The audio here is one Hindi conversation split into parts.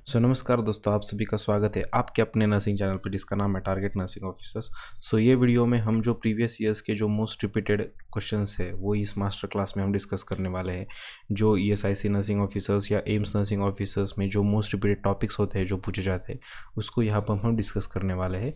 नमस्कार दोस्तों, आप सभी का स्वागत है आपके अपने नर्सिंग चैनल पर जिसका नाम है टारगेट नर्सिंग ऑफिसर्स। ये वीडियो में हम जो प्रीवियस ईयर्स के जो मोस्ट रिपीटेड क्वेश्चंस है वो इस मास्टर क्लास में हम डिस्कस करने वाले हैं। जो ईएसआईसी नर्सिंग ऑफिसर्स या एम्स नर्सिंग ऑफिसर्स में जो मोस्ट रिपीटेड टॉपिक्स होते हैं जो पूछे जाते हैं उसको यहाँ पर हम डिस्कस करने वाले हैं।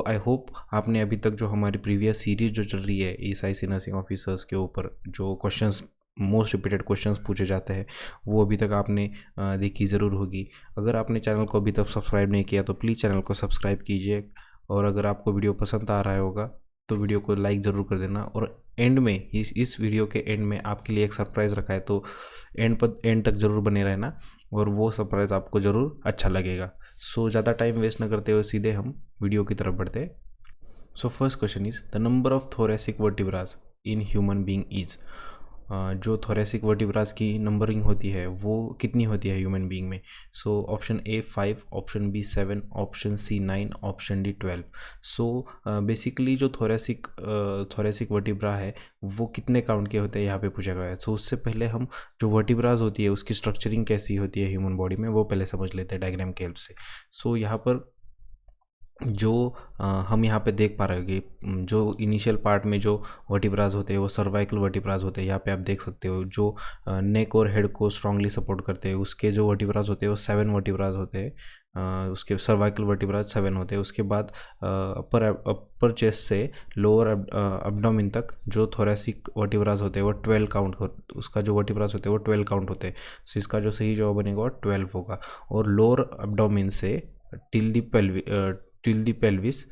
आई होप आपने अभी तक जो हमारी प्रीवियस सीरीज जो चल रही है ईएसआईसी नर्सिंग ऑफिसर्स के ऊपर जो क्वेश्चंस मोस्ट रिपीटेड क्वेश्चंस पूछे जाते हैं वो अभी तक आपने देखी ज़रूर होगी। अगर आपने चैनल को अभी तक सब्सक्राइब नहीं किया तो प्लीज़ चैनल को सब्सक्राइब कीजिए, और अगर आपको वीडियो पसंद आ रहा होगा तो वीडियो को लाइक ज़रूर कर देना। और एंड में इस वीडियो के एंड में आपके लिए एक सरप्राइज़ रखा है, तो एंड तक ज़रूर बने रहना और वो सरप्राइज़ आपको ज़रूर अच्छा लगेगा। ज़्यादा टाइम वेस्ट न करते हुए सीधे हम वीडियो की तरफ बढ़ते हैं। First question is the number of thoracic vertebras in human being is. जो थोरेसिक वर्टिब्रास की नंबरिंग होती है वो कितनी होती है ह्यूमन बीइंग में। Option A 5, option B 7, option C 9, option D 12। Basically जो थोरेसिक वर्टिब्रा है वो कितने काउंट के होते हैं यहाँ पे पूछा गया है। उससे पहले हम जो वर्टिब्रास होती है उसकी स्ट्रक्चरिंग कैसी होती है ह्यूमन बॉडी में वो पहले समझ लेते हैं डायग्राम के हेल्प से। यहाँ पर जो हम यहाँ पे देख पा रहे हो कि जो इनिशियल पार्ट में जो वर्टिब्रास होते हैं वो सर्वाइकल वर्टिब्रास होते हैं। यहाँ पे आप देख सकते हो जो नेक और हेड को स्ट्रांगली सपोर्ट करते हैं उसके जो वर्टिब्रास होते हैं वो 7 वर्टिब्रास होते हैं। उसके सर्वाइकल वर्टिब्रास 7 होते हैं। उसके बाद अपर चेस्ट से लोअर एब्डोमेन तक जो थोरेसिक वर्टिब्रास होते हैं वो 12 काउंट उसका जो वर्टिब्रास होते हैं वो 12 काउंट होते हैं। इसका जो सही जवाब बनेगा वो 12 होगा। और लोअर एब्डोमेन से टिल दी पेल्विस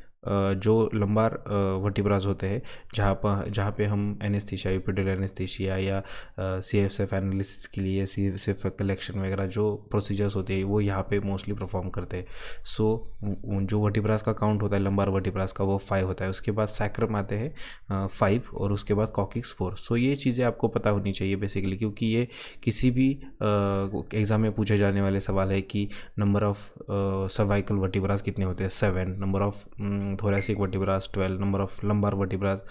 जो लंबार वर्टिब्रास होते हैं जहाँ पे हम एनेस्थीसिया एपिड्यूरल एनेस्थीसिया या सीएसएफ एनालिसिस के लिए सीएसएफ कलेक्शन वगैरह जो प्रोसीजर्स होते हैं वो यहाँ पे मोस्टली परफॉर्म करते हैं। जो वर्टिब्रास का काउंट होता है लंबार वर्टिब्रास का वो 5 होता है। उसके बाद सैक्रम आते हैं 5 और उसके बाद कॉकिक्स 4। ये चीज़ें आपको पता होनी चाहिए बेसिकली, क्योंकि ये किसी भी एग्ज़ाम में पूछे जाने वाले सवाल है कि नंबर ऑफ सर्वाइकल वर्टिब्रास कितने होते हैं 7, number of thoracic vertebras 12, number of lumbar vertebras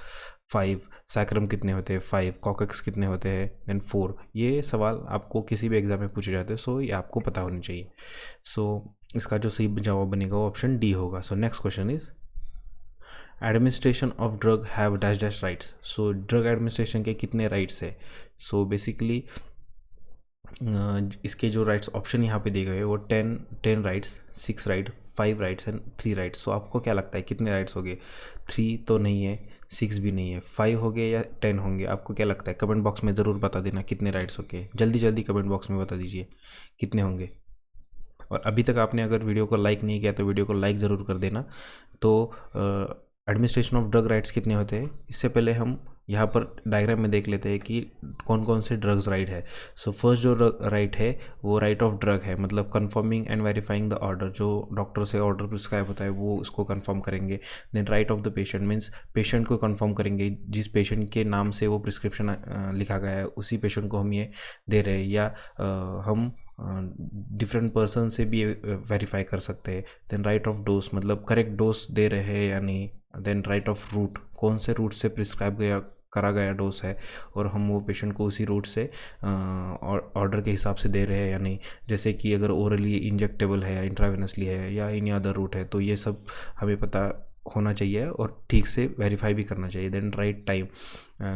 5, sacrum कितने होते हैं 5, कॉकक्स कितने होते हैं देन 4। ये सवाल आपको किसी भी एग्जाम में पूछे जाते हैं। ये आपको पता होनी चाहिए। इसका जो सही जवाब बनेगा वो ऑप्शन डी होगा। Next question is administration of drug have dash dash rights. Drug administration के कितने राइट्स है। बेसिकली इसके जो राइट्स ऑप्शन यहाँ पे दिए गए वो 10 rights, 6 right, 5 rights and 3 rights. आपको क्या लगता है कितने राइट्स हो गए। 3 तो नहीं है, 6 भी नहीं है, 5 हो गए या 10 होंगे। आपको क्या लगता है कमेंट बॉक्स में ज़रूर बता देना कितने राइट्स हो गए। जल्दी जल्दी कमेंट बॉक्स में बता दीजिए कितने होंगे। और अभी तक आपने अगर वीडियो को लाइक नहीं किया तो वीडियो को लाइक ज़रूर कर देना। एडमिनिस्ट्रेशन ऑफ ड्रग राइट्स कितने होते हैं इससे पहले हम यहाँ पर डायग्राम में देख लेते हैं कि कौन कौन से ड्रग्स राइट है। फर्स्ट जो राइट है वो राइट ऑफ ड्रग है, मतलब confirming and verifying the order. जो डॉक्टर से ऑर्डर प्रिस्क्राइब होता है वो उसको कंफर्म करेंगे। Then right of the patient means patient को कंफर्म करेंगे, जिस पेशेंट के नाम से वो प्रिस्क्रिप्शन लिखा गया है उसी पेशेंट को हम ये दे रहे हैं, या हम डिफरेंट पर्सन से भी वेरीफाई कर सकते हैं। देन राइट ऑफ डोज, मतलब करेक्ट डोज दे रहे हैं या नहीं। देन राइट ऑफ रूट, कौन से रूट से प्रिस्क्राइब करा गया डोज है और हम वो पेशेंट को उसी रूट से ऑर्डर के हिसाब से दे रहे हैं या नहीं। जैसे कि अगर ओरली इंजेक्टेबल है या इंट्रावेनसली है या एनी अदर रूट है, तो ये सब हमें पता होना चाहिए और ठीक से वेरीफाई भी करना चाहिए। देन राइट टाइम,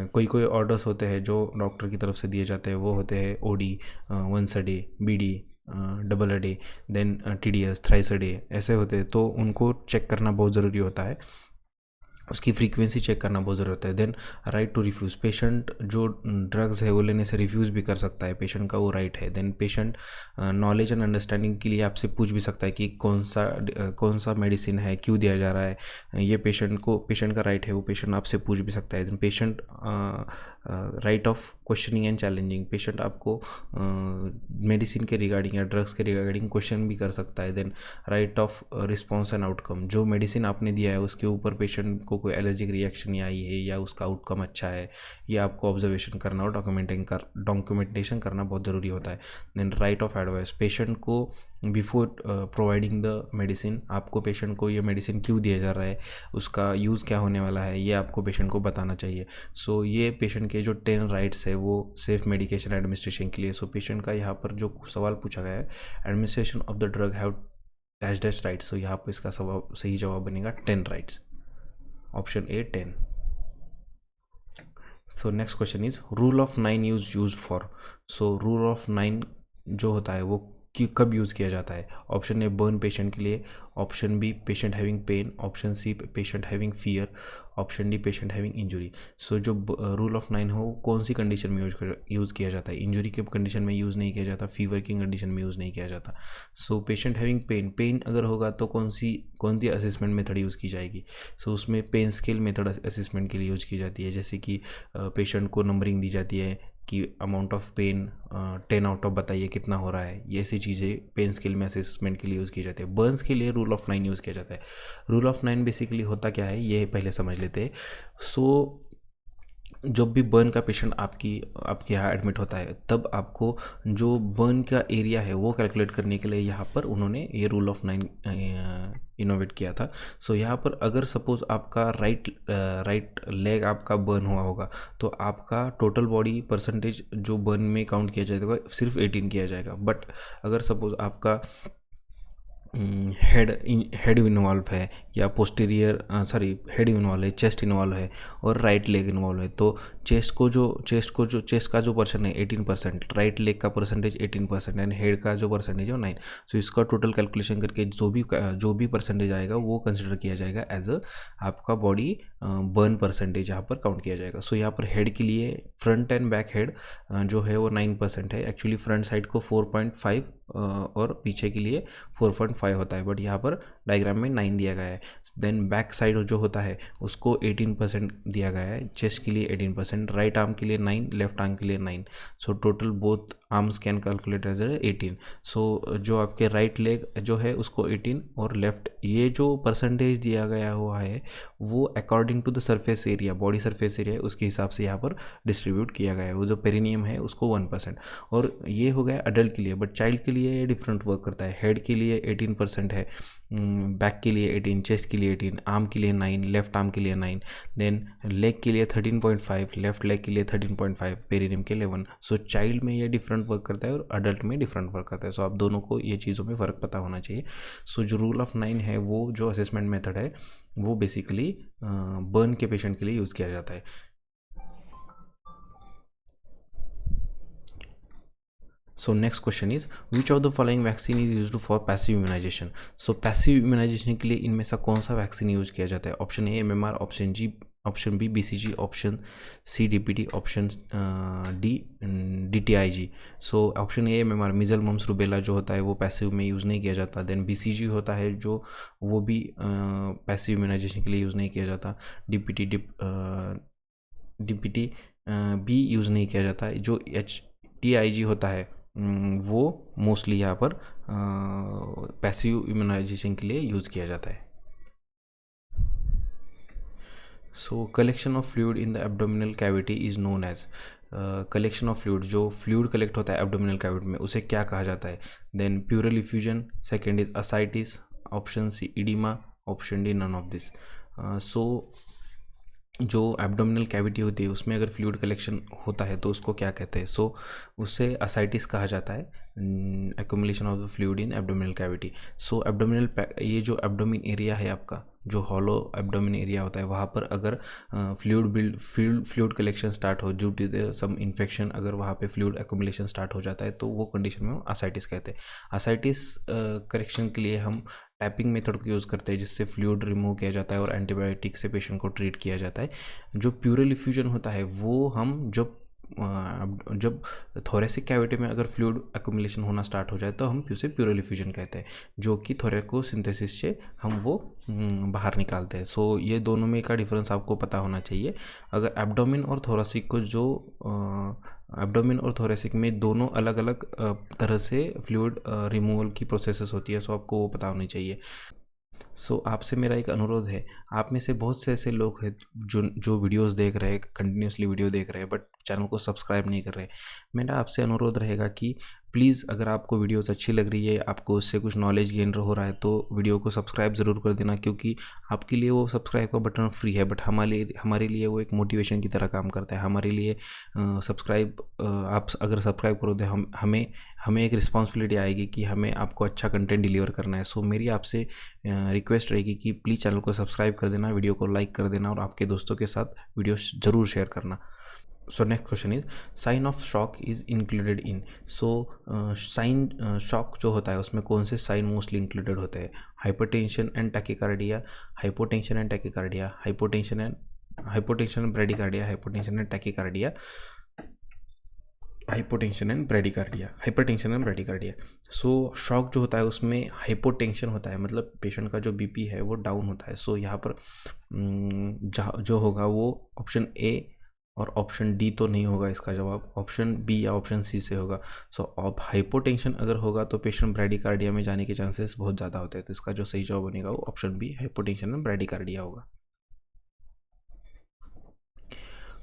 कोई ऑर्डर्स होते हैं जो डॉक्टर की तरफ से दिए जाते हैं वो होते हैं OD, once a day, BD double a day, then TDS thrice a day, ऐसे होते हैं। तो उनको चेक करना बहुत ज़रूरी होता है, उसकी फ्रीक्वेंसी चेक करना बहुत ज़रूरी होता है। Then right to refuse, patient जो ड्रग्स है वो लेने से रिफ्यूज़ भी कर सकता है, पेशेंट का वो राइट है। Then patient knowledge and understanding के लिए आपसे पूछ भी सकता है कि कौन सा मेडिसिन है, क्यों दिया जा रहा है, ये पेशेंट का राइट है, वो पेशेंट आपसे पूछ भी सकता है। Then patient right of questioning and challenging, patient आपको मेडिसिन के रिगार्डिंग या ड्रग्स के रिगार्डिंग क्वेश्चन भी कर सकता है। Then right of response and outcome, जो मेडिसिन आपने दिया है उसके ऊपर पेशेंट को कोई एलर्जिक रिएक्शन आई है या उसका आउटकम अच्छा है, ये आपको ऑब्जर्वेशन करना और डॉक्यूमेंटेशन करना बहुत ज़रूरी होता है। Then right of advice, patient को बिफोर प्रोवाइडिंग द मेडिसिन, आपको पेशेंट को ये मेडिसिन क्यों दिया जा रहा है, उसका यूज़ क्या होने वाला है, ये आपको पेशेंट को बताना चाहिए। सो ये पेशेंट के जो 10 राइट्स है वो सेफ मेडिकेशन एडमिनिस्ट्रेशन के लिए। सो पेशेंट का यहाँ पर जो सवाल पूछा गया है, administration of the drug have dash dash rights, so यहाँ पर इसका सही जवाब बनेगा 10 rights, option A 10। So next question is rule of 9 use for. So rule of 9 जो होता है वो कब यूज़ किया जाता है? ऑप्शन ए बर्न पेशेंट के लिए, option B patient having pain, option C patient having fear, option D patient having injury. So जो रूल ऑफ 9 हो कौन सी कंडीशन में यूज़ किया जाता है? इंजरी के कंडीशन में यूज़ नहीं किया जाता, फीवर की कंडीशन में यूज़ नहीं किया जाता। सो पेशेंट हैविंग पेन अगर होगा तो कौन सी असेसमेंट मेथड यूज़ की जाएगी? सो उसमें पेन स्केल मेथड असेसमेंट के लिए यूज़ की जाती है, जैसे कि पेशेंट को नंबरिंग दी जाती है कि amount of pain 10 out of बताइए कितना हो रहा है, ये ऐसी चीज़ें पेन स्केल में असेसमेंट के लिए यूज़ की जाती है। बर्न्स के लिए रूल ऑफ 9 यूज़ किया जाता है। रूल ऑफ 9 बेसिकली होता क्या है ये पहले समझ लेते हैं। सो जब भी बर्न का पेशेंट आपके यहाँ एडमिट होता है तब आपको जो बर्न का एरिया है वो कैलकुलेट करने के लिए यहाँ पर उन्होंने ये रूल ऑफ 9 इनोवेट किया था। सो यहाँ पर अगर सपोज़ आपका राइट लेग आपका बर्न हुआ होगा तो आपका टोटल बॉडी परसेंटेज जो बर्न में काउंट किया जाएगा सिर्फ 18 किया जाएगा। बट अगर सपोज़ आपका हेड इन्वॉल्व है या पोस्टीरियर हेड इन्वॉल्व है, चेस्ट इन्वॉल्व है और राइट लेग इन्वॉल्व है, तो चेस्ट का जो पर्सन है 18%, राइट लेग का परसेंटेज 18% एंड हेड का जो परसेंटेज है वो 9। सो इसका टोटल कैलकुलेशन करके जो भी परसेंटेज आएगा वो कंसिडर किया जाएगा एज अ आपका बॉडी बर्न परसेंटेज यहाँ पर काउंट किया जाएगा। सो यहाँ पर हेड के लिए फ्रंट एंड बैक हेड जो है वो 9% है। एक्चुअली फ्रंट साइड को 4.5 और पीछे के लिए 4.5 होता है, बट यहाँ पर डायग्राम में 9 दिया गया है। देन बैक साइड जो होता है उसको 18% दिया गया है, चेस्ट के लिए 18%, राइट आर्म के लिए 9, लेफ्ट आर्म के लिए 9। So total both arms can calculate as 18। So जो आपके राइट लेग जो है उसको 18 और लेफ्ट, ये जो परसेंटेज दिया गया हुआ है वो according to the surface area, body surface area उसके हिसाब से यहाँ पर डिस्ट्रीब्यूट किया गया है। वो जो पेरिनियम है उसको 1%, और ये हो गया अडल्ट के लिए। बट चाइल्ड के लिए ये डिफरेंट वर्क करता है। हेड के लिए 18% है, बैक के लिए 18, चेस्ट के लिए 18, आर्म के लिए 9, लेफ्ट आर्म के लिए 9, देन लेग के लिए 13.5, लेफ्ट लेग के लिए 13.5, पेरिनियम के लिए 1। सो चाइल्ड में ये डिफरेंट वर्क करता है और अडल्ट में डिफरेंट वर्क करता है। सो आप दोनों को ये चीज़ों में फ़र्क पता होना चाहिए। सो जो रूल ऑफ 9 है वो जो असेसमेंट मेथड है वो बेसिकली बर्न के पेशेंट के लिए यूज़ किया जाता है। So next question is which of the following vaccine is used for passive immunization. So passive immunization के लिए इनमें से कौन सा वैक्सीन यूज़ किया जाता है? Option A MMR, option B BCG, option C DPT, option D DTIG। So option A MMR measles mumps rubella जो होता है वो पैसिव में यूज़ नहीं किया जाता। देन BCG होता है जो वो भी पैसिव इम्यूनाइजेशन के लिए यूज़ नहीं किया जाता। DPT भी यूज़ नहीं किया जाता। जो HTIG होता है वो मोस्टली यहाँ पर पैसिव इम्यूनाइजेशन के लिए यूज़ किया जाता है। So collection of fluid in the abdominal cavity is known as, collection of fluid, जो फ्लूइड कलेक्ट होता है एब्डोमिनल कैविटी में उसे क्या कहा जाता है? Then pleural effusion, second is ascites, option C edema, option D none of this. So जो एब्डोमिनल कैविटी होती है उसमें अगर फ्लूइड कलेक्शन होता है तो उसको क्या कहते हैं? सो उससे असाइटिस कहा जाता है, accumulation of the fluid in abdominal cavity. So abdominal ये जो एब्डोमिन एरिया है आपका, जो हॉलो एब्डोमिन एरिया होता है वहाँ पर अगर फ्लूइड कलेक्शन स्टार्ट हो ड्यू टू सम इन्फेक्शन, अगर वहाँ पे फ्लूइड एक्यूमुलेशन स्टार्ट हो जाता है तो वो कंडीशन में असाइटिस कहते हैं। असाइटिस करेक्शन के लिए हम टैपिंग मेथड को यूज़ करते हैं जिससे फ्लूइड रिमूव किया जाता है और एंटीबायोटिक से पेशेंट को ट्रीट किया जाता है। जो प्यूरल इफ्यूजन होता है वो हम जब थोरेसिक कैविटी में अगर फ्लूइड एक्यूमुलेशन होना स्टार्ट हो जाए तो हम उसे प्यूरल इफ्यूजन कहते हैं, जो कि थोरेकोसिंथेसिस से हम वो बाहर निकालते हैं। सो ये दोनों में का डिफरेंस आपको पता होना चाहिए। अगर एब्डोमिन और थोरेसिक को जो एब्डोमिन और थोरेसिक में दोनों अलग अलग तरह से फ्लूइड रिमूवल की प्रोसेसेस होती है, सो आपको वो पता होनी चाहिए। सो आपसे मेरा एक अनुरोध है, आप में से बहुत से ऐसे लोग हैं जो वीडियोस देख रहे हैं, कंटिन्यूसली वीडियो देख रहे हैं, बट चैनल को सब्सक्राइब नहीं कर रहे। मेरा आपसे अनुरोध रहेगा कि प्लीज़ अगर आपको वीडियोस अच्छी लग रही है, आपको उससे कुछ नॉलेज गेन हो रहा है, तो वीडियो को सब्सक्राइब ज़रूर कर देना, क्योंकि आपके लिए वो सब्सक्राइब का बटन फ्री है, बट हमारे लिए वो एक मोटिवेशन की तरह काम करता है। हमारे लिए आप अगर सब्सक्राइब करो तो हमें एक रिस्पॉन्सिबिलिटी आएगी कि हमें आपको अच्छा कंटेंट डिलीवर करना है। सो मेरी आपसे रिक्वेस्ट रहेगी कि प्लीज़ चैनल को सब्सक्राइब कर देना, वीडियो को लाइक कर देना और आपके दोस्तों के साथ वीडियो ज़रूर शेयर करना। सो next question is sine of shock is included in. So sine shock जो होता है उसमें कौन से साइन मोस्टली इंक्लूडेड होते हैं? Hypertension and tachycardia, hypotension and tachycardia, hypotension and bradycardia, hypotension and tachycardia, hypotension and bradycardia, hypertension and bradycardia. So shock जो होता है उसमें हाइपोटेंशन होता है, मतलब पेशेंट का जो बीपी है वो डाउन होता है। सो यहाँ पर जो होगा वो ऑप्शन ए और ऑप्शन डी तो नहीं होगा, इसका जवाब ऑप्शन बी या ऑप्शन सी से होगा। सो अब हाइपोटेंशन अगर होगा तो पेशेंट ब्रेडिकार्डिया में जाने के चांसेस बहुत ज़्यादा होते हैं, तो इसका जो सही जवाब बनेगा वो option B, hypotension and bradycardia होगा।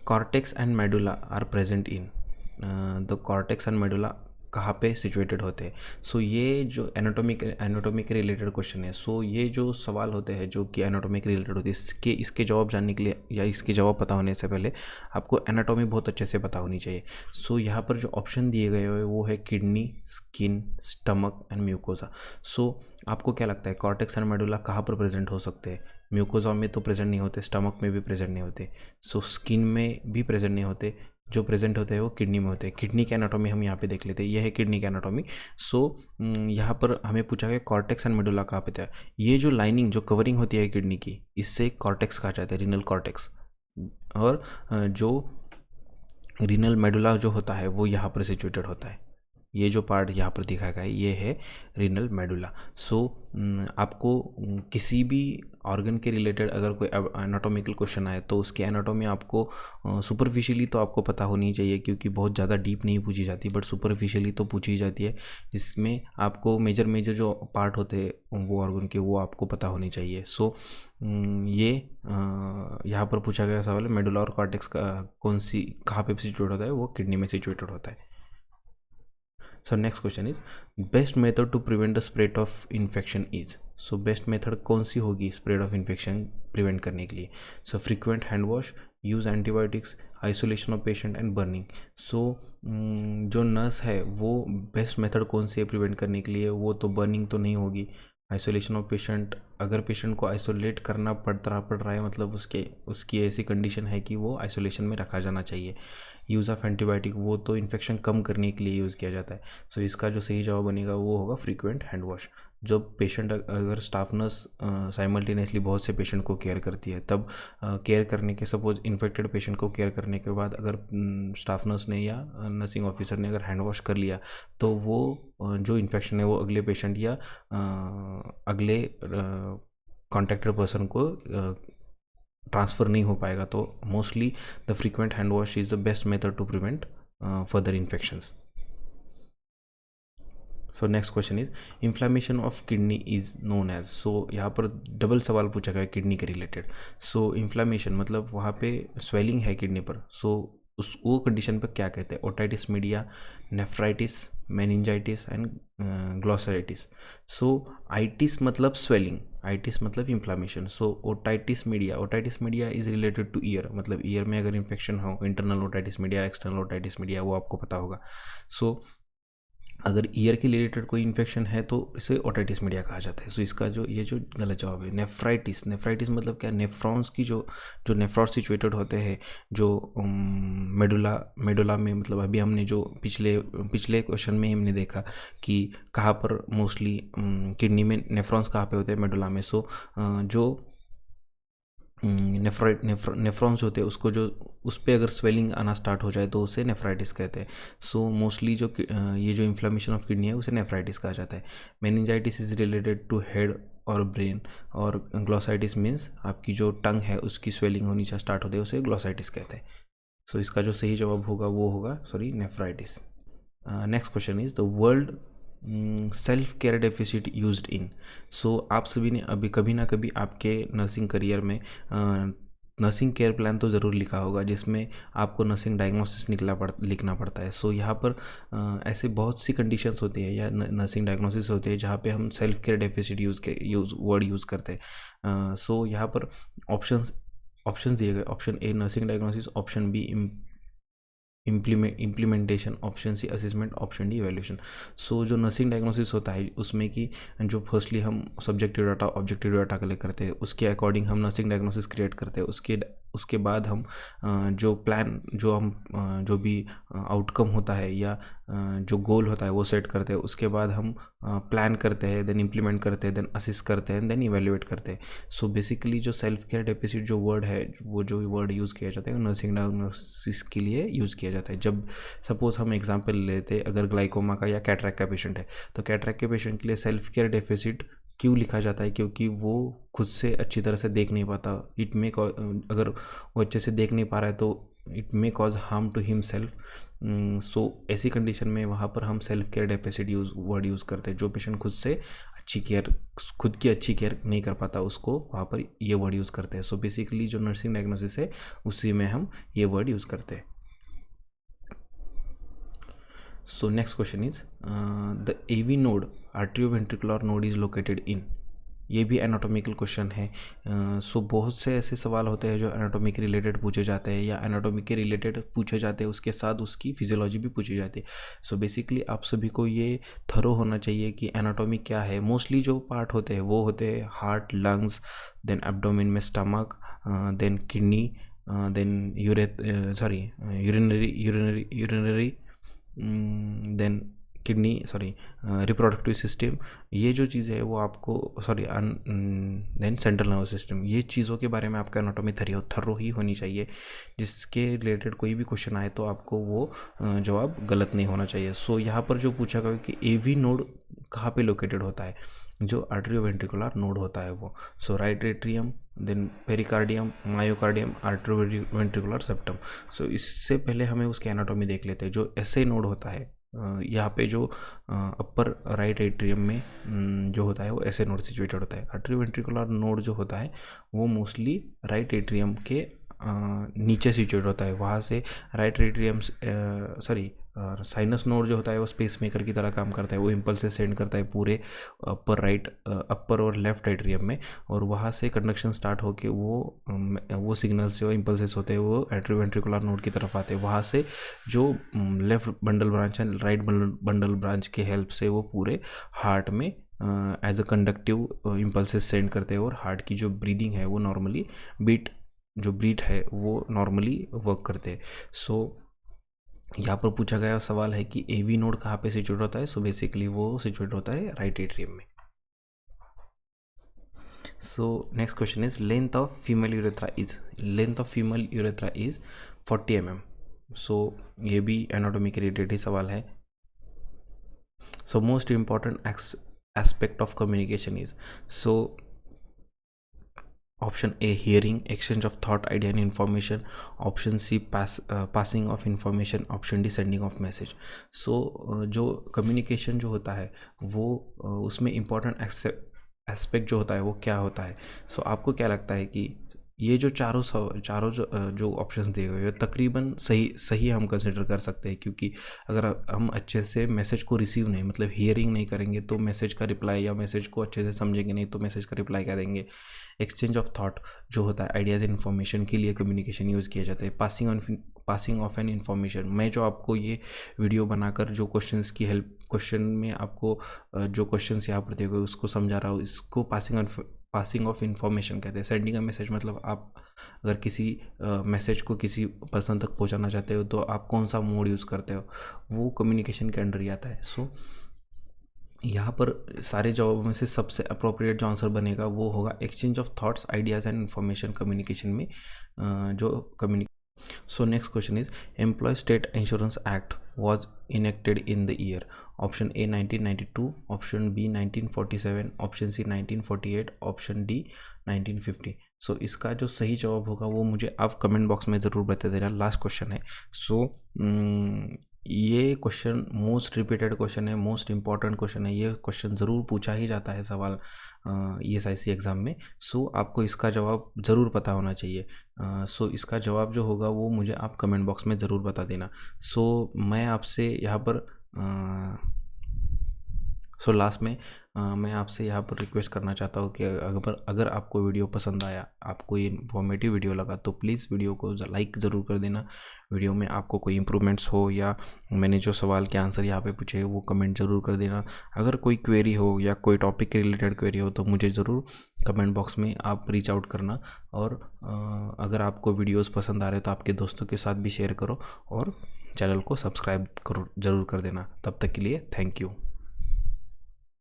Cortex and medulla are present in. The cortex and medulla कहाँ पे सिचुएटेड होते हैं? सो ये जो एनाटॉमी के रिलेटेड क्वेश्चन है। सो ये जो सवाल होते हैं जो कि एनाटॉमी के रिलेटेड होते हैं, इसके जवाब जानने के लिए या इसके जवाब पता होने से पहले आपको एनाटॉमी बहुत अच्छे से पता होनी चाहिए। सो यहाँ पर जो ऑप्शन दिए गए हुए वो है kidney, skin, stomach and mucosa. So आपको क्या लगता है कॉर्टेक्स एंड मेडुला कहाँ पर प्रेजेंट हो सकते हैं? म्यूकोजा में तो प्रेजेंट नहीं होते, स्टमक में भी प्रेजेंट नहीं होते, सो स्किन में भी प्रेजेंट नहीं होते, जो प्रेजेंट होते हैं वो किडनी में होते हैं। किडनी की एनाटॉमी हम यहाँ पे देख लेते हैं, यह है किडनी की एनाटॉमी। सो यहाँ पर हमें पूछा गया कॉर्टेक्स एंड मेडुला कहाँ पे था। ये जो लाइनिंग जो कवरिंग होती है किडनी की, इससे कॉर्टेक्स कहा जाता है, रीनल कॉर्टेक्स। और जो रीनल मेडुला जो होता है वो यहाँ पर सिचुएटेड होता है। ये जो पार्ट यहाँ पर दिखाया गया है ये है रीनल मेडुला। सो आपको किसी भी ऑर्गन के रिलेटेड अगर कोई एनाटॉमिकल क्वेश्चन आए तो उसकी एनाटॉमी आपको सुपरफिशियली तो आपको पता होनी चाहिए, क्योंकि बहुत ज़्यादा डीप नहीं पूछी जाती, बट सुपरफिशियली तो पूछी जाती है, जिसमें आपको मेजर जो पार्ट होते हैं वो ऑर्गन के वो आपको पता होनी चाहिए। सो ये यहाँ पर पूछा गया सवाल है मेडुला और कॉर्टेक्स का कहाँ पे सिचुएट होता है? वो किडनी में सिचुएटेड होता है। So next question is best method to prevent the spread of infection is. So best method कौन सी होगी स्प्रेड ऑफ इन्फेक्शन प्रिवेंट करने के लिए? So frequent hand wash, use antibiotics, isolation of patient and burning. So जो नर्स है वो बेस्ट मेथड कौन सी है प्रिवेंट करने के लिए? वो तो बर्निंग तो नहीं होगी। आइसोलेशन ऑफ पेशेंट, अगर पेशेंट को आइसोलेट करना पड़ रहा है मतलब उसकी ऐसी कंडीशन है कि वो आइसोलेशन में रखा जाना चाहिए। यूज़ ऑफ एंटीबायोटिक, वो तो इन्फेक्शन कम करने के लिए यूज़ किया जाता है। सो इसका जो सही जवाब बनेगा वो होगा फ्रीक्वेंट हैंड वॉश। जब पेशेंट अगर स्टाफ नर्स साइमल्टेनियसली बहुत से पेशेंट को केयर करती है, तब केयर करने के सपोज इन्फेक्टेड पेशेंट को केयर करने के बाद अगर स्टाफ नर्स ने या नर्सिंग ऑफिसर ने अगर हैंड वॉश कर लिया तो वो जो इन्फेक्शन है वो अगले पेशेंट या अगले कॉन्टेक्टेड पर्सन को ट्रांसफ़र नहीं हो पाएगा। तो mostly the frequent hand wash is the best method to prevent further infections. So next question is inflammation of kidney is known as. So यहाँ पर डबल सवाल पूछा गया किडनी के रिलेटेड। सो इन्फ्लामेशन मतलब वहाँ पे स्वेलिंग है किडनी पर, सो वो कंडीशन पर क्या कहते हैं? Otitis media, nephritis, meningitis and glossitis. So itis मतलब स्वेलिंग, आइटिस मतलब inflammation. So otitis media is related to ear, मतलब ईयर में अगर इन्फेक्शन हो, internal otitis media, external otitis media, वो आपको पता होगा। सो अगर ईयर के रिलेटेड कोई इन्फेक्शन है तो इसे ओटाइटिस मीडिया कहा जाता है। सो इसका जो गलत जवाब है नेफ्राइटिस मतलब क्या? नेफ्रॉन्स की जो नेफ्रॉन्स सिचुएटेड होते हैं जो मेडुला में, मतलब अभी हमने जो पिछले क्वेश्चन में हमने देखा कि कहाँ पर मोस्टली किडनी में नेफ्रॉन्स कहाँ पे होते हैं? मेडुला में। सो जो नेफ्रॉन्स होते हैं उसको जो उस पर अगर स्वेलिंग आना स्टार्ट हो जाए तो उसे नेफ्राइटिस कहते हैं। सो मोस्टली ये जो इन्फ्लामेशन ऑफ किडनी है उसे नेफ्राइटिस कहा जाता है। Meningitis is related to head और ब्रेन, और ग्लोसाइटिस मीन्स आपकी जो टंग है उसकी स्वेलिंग होनी चाहिए स्टार्ट होते हैं, उसे ग्लोसाइटिस कहते हैं। सो इसका जो सही जवाब होगा वो होगा nephritis. Next question is the world self care deficit used in. So आप सभी ने अभी कभी ना कभी आपके नर्सिंग करियर में नर्सिंग केयर प्लान तो ज़रूर लिखा होगा, जिसमें आपको नर्सिंग डायग्नोसिस लिखना पड़ता है। सो यहाँ पर ऐसे बहुत सी कंडीशंस होती है या नर्सिंग डायग्नोसिस होती है जहाँ पे हम self care deficit word use करते हैं। सो यहाँ पर ऑप्शंस दिए गए, option A nursing diagnosis, option B implementation, option C assessment, option D evaluation. So जो नर्सिंग डायग्नोसिस होता है उसमें कि जो फर्स्टली हम subjective data objective data collect करते हैं, उसके अकॉर्डिंग हम नर्सिंग डायग्नोसिस क्रिएट करते हैं। उसके बाद हम जो प्लान जो भी आउटकम होता है या जो गोल होता है वो सेट करते हैं। उसके बाद हम प्लान करते हैं, देन इम्प्लीमेंट करते हैं, देन असिस्ट करते हैं, देन इवेल्युएट करते हैं। सो बेसिकली जो सेल्फ केयर डेफिसिट जो वर्ड है, वो जो वर्ड यूज़ किया जाता है नर्सिंग डायग्नोसिस के लिए यूज़ किया जाता है। जब सपोज हम एग्जांपल लेते हैं, अगर ग्लाइकोमा का या कैटरैक्ट का पेशेंट है, तो कैटरैक्ट के पेशेंट के लिए सेल्फ केयर डेफिसिट क्यों लिखा जाता है? क्योंकि वो खुद से अच्छी तरह से देख नहीं पाता। अगर वो अच्छे से देख नहीं पा रहा है तो it may cause harm to himself. So ऐसी कंडीशन में वहाँ पर हम self care deficit word use करते हैं। जो पेशेंट खुद की अच्छी केयर नहीं कर पाता, उसको वहाँ पर ये वर्ड यूज़ करते हैं। सो बेसिकली जो नर्सिंग डायग्नोसिस है उसी में हम ये वर्ड यूज़ करते हैं। So next question is the AV node, atrioventricular node is located in। ये भी एनाटॉमिकल क्वेश्चन है। सो बहुत से ऐसे सवाल होते हैं जो एनाटॉमी के रिलेटेड पूछे जाते हैं या एनाटॉमी के रिलेटेड पूछे जाते हैं, उसके साथ उसकी फिजियोलॉजी भी पूछी जाती है। सो बेसिकली आप सभी को ये थरो होना चाहिए कि एनाटॉमी क्या है। मोस्टली जो पार्ट होते हैं वो होते हैं हार्ट, लंग्स, देन एब्डोमेन में stomach, then kidney, then urinary, then kidney, reproductive system. ये जो चीज़ें है वो आपको देन सेंट्रल नर्वस सिस्टम। ये चीज़ों के बारे में आपका एनाटॉमी थरो ही होनी चाहिए। जिसके रिलेटेड कोई भी क्वेश्चन आए तो आपको वो जवाब गलत नहीं होना चाहिए। सो यहाँ पर जो पूछा गया कि एवी नोड कहाँ पे लोकेटेड होता है, जो आर्टरियोवेंट्रिकुलर नोड होता है वो। So right atrium, then pericardium, myocardium, atrioventricular septum. So इससे पहले हमें उसके एनाटॉमी देख लेते हैं। जो एसए नोड होता है, यहाँ पे जो अपर राइट एट्रियम में जो होता है वो एसए नोड सिचुएटेड होता है। आर्टरियोवेंट्रिकुलर नोड जो होता है वो मोस्टली राइट एट्रियम के नीचे सिचुएट होता है। वहाँ से राइट एट्रियम साइनस नोड जो होता है वो स्पेस मेकर की तरह काम करता है। वो इम्पल्स से सेंड करता है पूरे अपर और लेफ्ट एट्रियम में, और वहाँ से कंडक्शन स्टार्ट होके वो सिग्नल्स जो इम्पल्सेस होते हैं वो एट्रियोवेंट्रिकुलर नोड की तरफ आते हैं। वहाँ से जो लेफ्ट बंडल ब्रांच है, राइट बंडल ब्रांच के हेल्प से वो पूरे हार्ट में as a conductive impulses send करते हैं, और हार्ट की जो ब्रीदिंग है वो नॉर्मली ब्रीथ है वो नॉर्मली वर्क करते हैं। सो यहाँ पर पूछा गया सवाल है कि एवी नोड कहाँ पे सिचुएट होता है। सो बेसिकली वो सिचुएट होता है राइट एट्रियम में। So next question is length of female urethra is 40 mm। So ये भी एनाटॉमी के रिलेटेड ही सवाल है। So most important aspect of communication is, so option A hearing, exchange of thought, idea and information, option C passing of information, option D sending of message. So जो कम्युनिकेशन जो होता है वो उसमें इम्पॉर्टेंट एस्पेक्ट जो होता है वो क्या होता है। सो आपको क्या लगता है कि ये जो चारों जो ऑप्शंस दिए हुए हैं तकरीबन सही हम कंसिडर कर सकते हैं, क्योंकि अगर हम अच्छे से मैसेज को रिसीव नहीं, मतलब हियरिंग नहीं करेंगे तो मैसेज का रिप्लाई, या मैसेज को अच्छे से समझेंगे नहीं तो मैसेज का रिप्लाई क्या देंगे। एक्सचेंज ऑफ थॉट जो होता है, आइडियाज़ इन्फॉर्मेशन के लिए कम्युनिकेशन यूज़ किया जाता है। पासिंग ऑफ एन इन्फॉर्मेशन, मैं जो आपको ये वीडियो बनाकर जो क्वेश्चन में आपको जो क्वेश्चंस यहाँ पर दिए हुए उसको समझा रहा हूँ, इसको पासिंग ऑफ इन्फॉर्मेशन कहते हैं। सेंडिंग अ मैसेज मतलब आप अगर किसी मैसेज को किसी पर्सन तक पहुँचाना चाहते हो तो आप कौन सा मोड यूज़ करते हो, वो कम्युनिकेशन के अंडर ही आता है। सो यहाँ पर सारे जवाबों में से सबसे अप्रोप्रिएट जो आंसर बनेगा वो होगा exchange of thoughts, ideas and information communication में So next question is Employee State Insurance Act was enacted in the year, option A 1992, option B 1947, option C 1948, option D 1950। सो इसका जो सही जवाब होगा वो मुझे आप कमेंट बॉक्स में ज़रूर बता देना। लास्ट क्वेश्चन है। सो ये क्वेश्चन मोस्ट रिपीटेड क्वेश्चन है, मोस्ट इम्पॉर्टेंट क्वेश्चन है। ये क्वेश्चन ज़रूर पूछा ही जाता है सवाल ESIC एग्ज़ाम में। सो आपको इसका जवाब ज़रूर पता होना चाहिए। सो इसका जवाब जो होगा वो मुझे आप कमेंट बॉक्स में ज़रूर बता देना। सो मैं आपसे यहाँ पर लास्ट में मैं आपसे यहाँ पर रिक्वेस्ट करना चाहता हूँ कि अगर आपको वीडियो पसंद आया, आपको ये इन्फॉर्मेटिव वीडियो लगा, तो प्लीज़ वीडियो को लाइक ज़रूर कर देना। वीडियो में आपको कोई इम्प्रूवमेंट्स हो या मैंने जो सवाल के आंसर यहाँ पे पूछे वो कमेंट ज़रूर कर देना। अगर कोई क्वेरी हो या कोई टॉपिक के रिलेटेड क्वेरी हो तो मुझे ज़रूर कमेंट बॉक्स में आप रीच आउट करना। और अगर आपको वीडियोज़ पसंद आ रहे तो आपके दोस्तों के साथ भी शेयर करो और चैनल को सब्सक्राइब करो ज़रूर कर देना। तब तक के लिए थैंक यू।